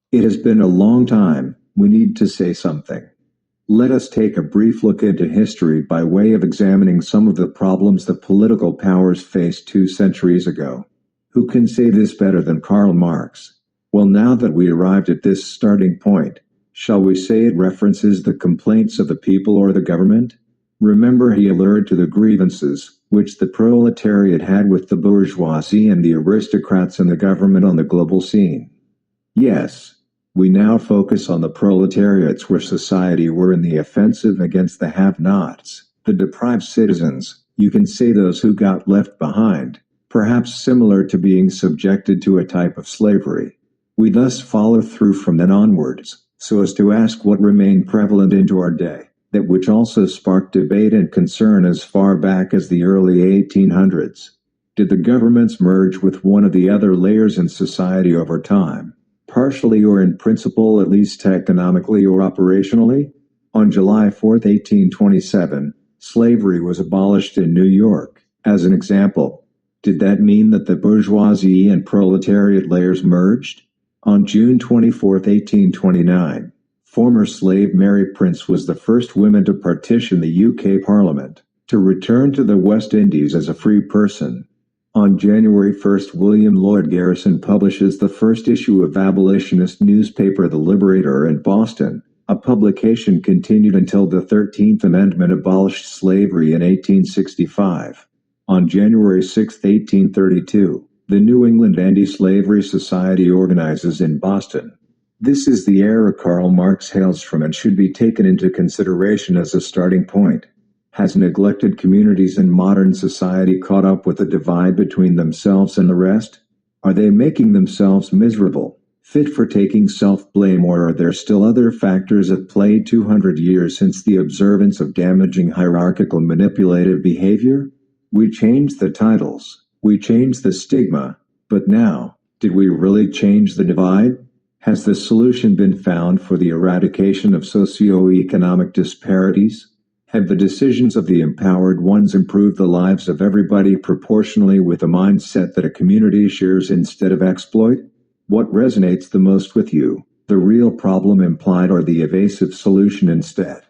It has been a long time, we need to say something. Let us take a brief look into history by way of examining some of the problems the political powers faced 2 centuries ago. Who can say this better than Karl Marx? Well, now that we arrived at this starting point, shall we say it references the complaints of the people or the government? Remember, he allured to the grievances which the proletariat had with the bourgeoisie and the aristocrats and the government on the global scene. Yes, we now focus on the proletariats where society were in the offensive against the have-nots, the deprived citizens, you can say those who got left behind, perhaps similar to being subjected to a type of slavery. We thus follow through from then onwards, so as to ask what remained prevalent into our day, that which also sparked debate and concern as far back as the early 1800s. Did the governments merge with one of the other layers in society over time? Partially or in principle, at least economically or operationally? On July 4, 1827, slavery was abolished in New York. As an example, did that mean that the bourgeoisie and proletariat layers merged? On June 24, 1829, former slave Mary Prince was the first woman to partition the UK Parliament, to return to the West Indies as a free person. On January 1, William Lloyd Garrison publishes the first issue of abolitionist newspaper The Liberator in Boston. A publication continued until the 13th Amendment abolished slavery in 1865. On January 6, 1832, the New England Anti-Slavery Society organizes in Boston. This is the era Karl Marx hails from and should be taken into consideration as a starting point. Has neglected communities in modern society caught up with the divide between themselves and the rest? Are they making themselves miserable, fit for taking self-blame, or are there still other factors at play 200 years since the observance of damaging hierarchical manipulative behavior? We changed the titles, we changed the stigma, but now, did we really change the divide? Has the solution been found for the eradication of socio-economic disparities? Have the decisions of the empowered ones improved the lives of everybody proportionally with a mindset that a community shares instead of exploit? What resonates the most with you, the real problem implied or the evasive solution instead?